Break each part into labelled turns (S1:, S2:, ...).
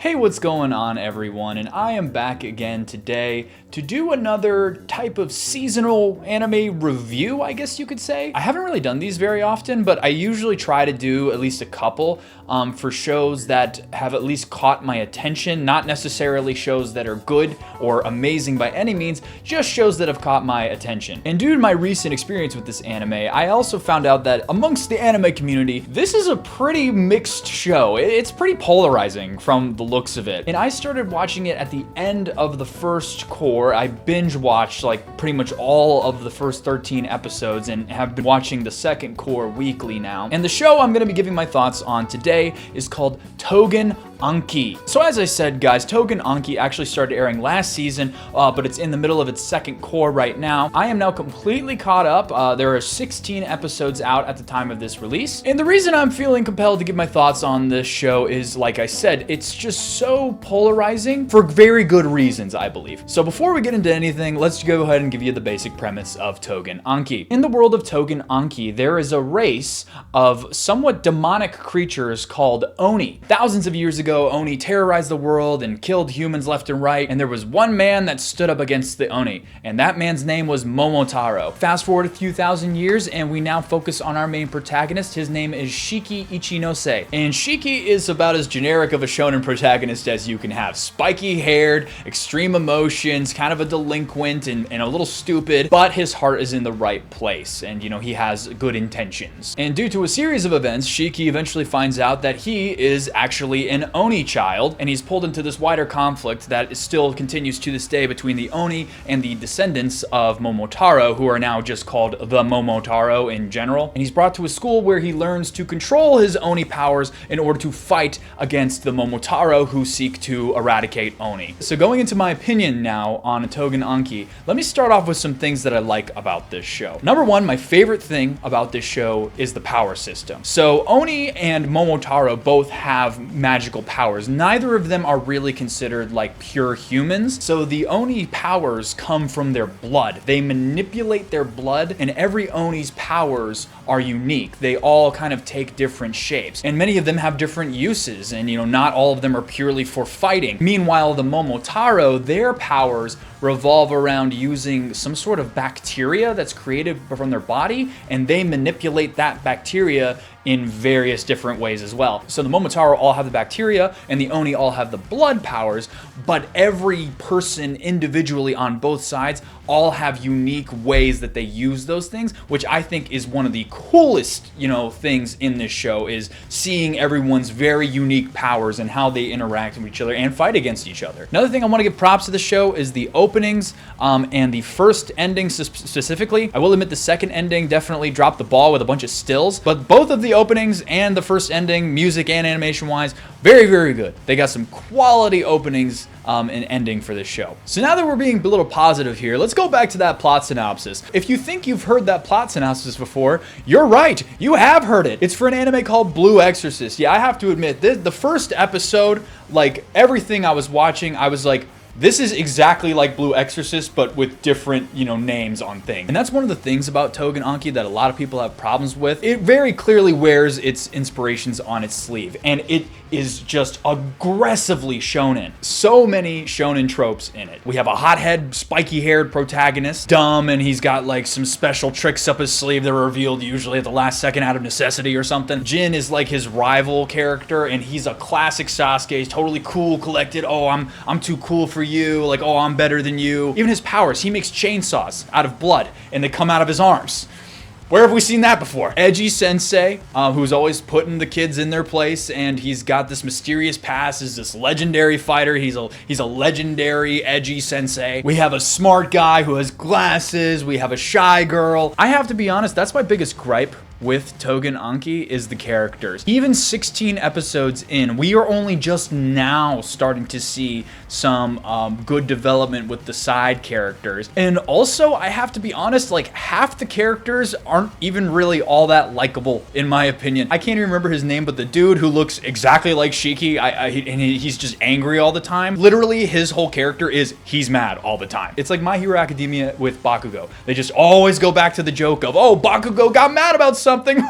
S1: Hey, what's going on everyone? And I am back again today to do another type of seasonal anime review, I guess you could say. I haven't really done these very often, but I usually try to do at least a couple for shows that have at least caught my attention, not necessarily shows that are good or amazing by any means, just shows that have caught my attention. And due to my recent experience with this anime, I also found out that amongst the anime community, this is a pretty mixed show. It's pretty polarizing from the looks of it. And I started watching it at the end of the first core. I binge watched like pretty much all of the first 13 episodes and have been watching the second core weekly now. And the show I'm going to be giving my thoughts on today is called Tougen Anki. So as I said, guys, Tougen Anki actually started airing last season, but it's in the middle of its second core right now. I am now completely caught up. There are 16 episodes out at the time of this release. And the reason I'm feeling compelled to give my thoughts on this show is, like I said, it's just so polarizing for very good reasons, I believe. So before we get into anything, let's go ahead and give you the basic premise of Tougen Anki. In the world of Tougen Anki, there is a race of somewhat demonic creatures called Oni. Thousands of years ago, Oni terrorized the world and killed humans left and right, and there was one man that stood up against the Oni, and that man's name was Momotaro. Fast forward a few thousand years, and we now focus on our main protagonist. His name is Shiki Ichinose, and Shiki is about as generic of a shonen protagonist as you can have. Spiky haired, extreme emotions, kind of a delinquent and a little stupid, but his heart is in the right place, and he has good intentions. And due to a series of events, Shiki eventually finds out that he is actually an Oni child, and he's pulled into this wider conflict that still continues to this day between the Oni and the descendants of Momotaro, who are now just called the Momotaro in general. And he's brought to a school where he learns to control his Oni powers in order to fight against the Momotaro who seek to eradicate Oni. So going into my opinion now on Tougen Anki, let me start off with some things that I like about this show. Number one, my favorite thing about this show is the power system. So Oni and Momotaro both have magical powers. Neither of them are really considered like pure humans. So the Oni powers come from their blood. They manipulate their blood, and every Oni's powers are unique. They all kind of take different shapes, and many of them have different uses, and not all of them are purely for fighting. Meanwhile, the Momotaro, their powers revolve around using some sort of bacteria that's created from their body, and they manipulate that bacteria in various different ways as well. So the Momotaro all have the bacteria, and the Oni all have the blood powers, but every person individually on both sides all have unique ways that they use those things, which I think is one of the coolest, things in this show, is seeing everyone's very unique powers and how they interact with each other and fight against each other. Another thing I want to give props to the show is the openings and the first ending specifically. I will admit the second ending definitely dropped the ball with a bunch of stills, but both of the openings and the first ending, music and animation wise, very, very good. They got some quality openings and ending for this show. So now that we're being a little positive here, let's go back to that plot synopsis. If you think you've heard that plot synopsis before, you're right. You have heard it. It's for an anime called Blue Exorcist. Yeah, I have to admit, the first episode, like everything I was watching, I was like, this is exactly like Blue Exorcist, but with different, names on things. And that's one of the things about Tougen Anki that a lot of people have problems with. It very clearly wears its inspirations on its sleeve, and it is just aggressively shonen. So many shonen tropes in it. We have a hothead, spiky-haired protagonist, dumb, and he's got like some special tricks up his sleeve that are revealed usually at the last second out of necessity or something. Jin is like his rival character, and he's a classic Sasuke. He's totally cool, collected. Oh, I'm too cool for you. Like, oh, I'm better than you. Even his powers, he makes chainsaws out of blood, and they come out of his arms. Where have we seen that before? Edgy Sensei, who's always putting the kids in their place, and he's got this mysterious past as this legendary fighter. He's a legendary edgy sensei. We have a smart guy who has glasses. We have a shy girl. I have to be honest, that's my biggest gripe with Tougen Anki is the characters. Even 16 episodes in, we are only just now starting to see some good development with the side characters. And also, I have to be honest, like half the characters aren't even really all that likable, in my opinion. I can't even remember his name, but the dude who looks exactly like Shiki, and he's just angry all the time. Literally, his whole character is he's mad all the time. It's like My Hero Academia with Bakugo. They just always go back to the joke of, oh, Bakugo got mad about something. something.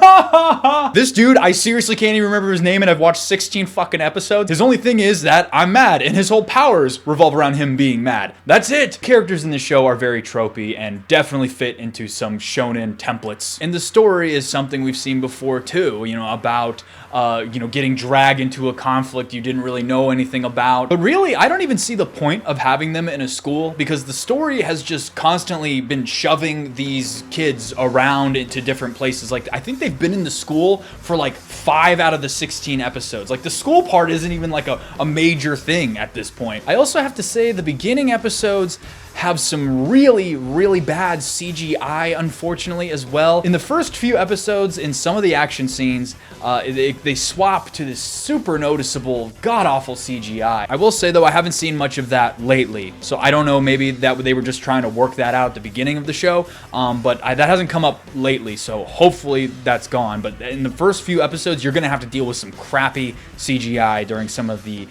S1: This dude, I seriously can't even remember his name, and I've watched 16 fucking episodes. His only thing is that I'm mad, and his whole powers revolve around him being mad. That's it. Characters in this show are very tropey and definitely fit into some shonen templates. And the story is something we've seen before too, you know, about getting dragged into a conflict you didn't really know anything about. But really, I don't even see the point of having them in a school, because the story has just constantly been shoving these kids around into different places. Like, I think they've been in the school for like 5 out of the 16 episodes. Like, the school part isn't even like a major thing at this point. I also have to say the beginning episodes have some really, really bad CGI, unfortunately, as well. In the first few episodes, in some of the action scenes, they swap to this super noticeable, god-awful CGI. I will say, though, I haven't seen much of that lately, so I don't know, maybe that they were just trying to work that out at the beginning of the show, but that hasn't come up lately, so hopefully that's gone. But in the first few episodes, you're gonna have to deal with some crappy CGI during some of the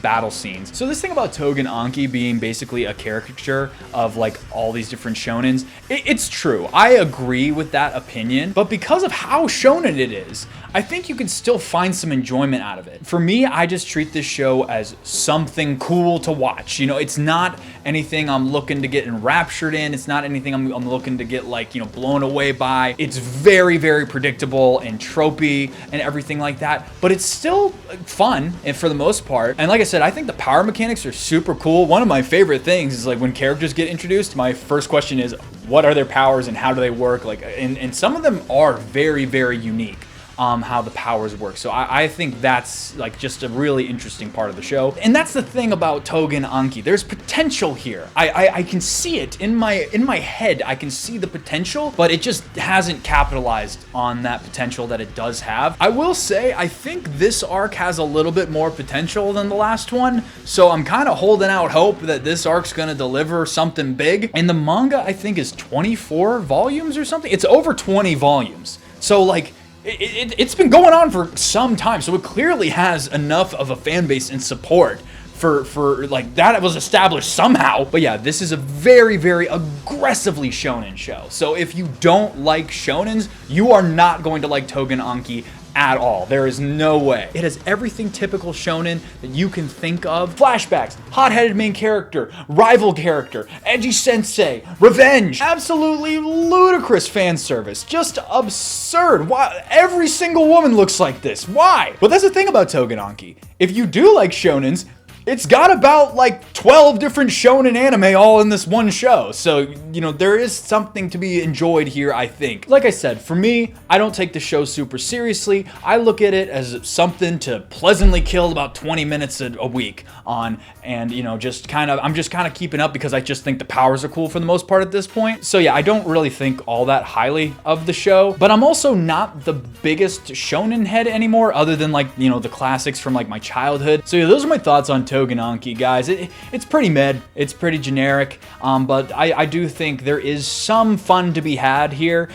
S1: battle scenes. So this thing about Tougen Anki being basically a caricature of like all these different shonens, it's true. I agree with that opinion, but because of how shonen it is, I think you can still find some enjoyment out of it. For me, I just treat this show as something cool to watch. You know, it's not anything I'm looking to get enraptured in. It's not anything I'm looking to get, like, you know, blown away by. It's very, very predictable and tropey and everything like that, but it's still fun, and for the most part. And like I said, I think the power mechanics are super cool. One of my favorite things is like when characters get introduced, my first question is, what are their powers and how do they work? Like, and some of them are very, very unique. How the powers work. So I think that's like just a really interesting part of the show. And that's the thing about Tougen Anki. There's potential here. I can see it in my head. I can see the potential, but it just hasn't capitalized on that potential that it does have. I will say, I think this arc has a little bit more potential than the last one. So I'm kind of holding out hope that this arc's gonna deliver something big. And the manga, I think, is 24 volumes or something. It's over 20 volumes. So like, it's been going on for some time, so it clearly has enough of a fan base and support for like that it was established somehow. But yeah, this is a very, very aggressively shonen show. So if you don't like shonens, you are not going to like Tougen Anki at all. There is no way. It has everything typical shonen that you can think of. Flashbacks, hot-headed main character, rival character, edgy sensei, revenge, absolutely ludicrous fan service, just absurd. Why every single woman looks like this? Why? But that's the thing about Tougen Anki. If you do like shonens, it's got about like 12 different shonen anime all in this one show. So, you know, there is something to be enjoyed here, I think. Like I said, for me, I don't take the show super seriously. I look at it as something to pleasantly kill about 20 minutes a week on, and, you know, I'm just kind of keeping up because I just think the powers are cool for the most part at this point. So yeah, I don't really think all that highly of the show, but I'm also not the biggest shonen head anymore, other than, like, you know, the classics from like my childhood. So yeah, those are my thoughts on Tougen Anki, guys. It's pretty mid, it's pretty generic, but I do think there is some fun to be had here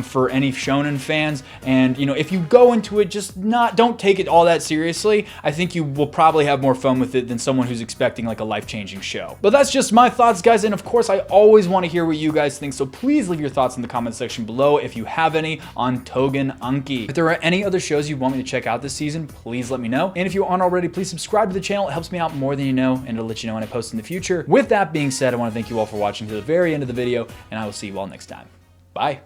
S1: for any shonen fans. And, you know, if you go into it just don't take it all that seriously, I think you will probably have more fun with it than someone who's expecting like a life-changing show. But that's just my thoughts, guys, and of course I always want to hear what you guys think, so please leave your thoughts in the comment section below if you have any on Tougen Anki. If there are any other shows you want me to check out this season, please let me know. And if you aren't already, please subscribe to the channel. It helps me out more than you know, and it'll let you know when I post in the future. With that being said, I want to thank you all for watching to the very end of the video, and I will see you all next time. Bye.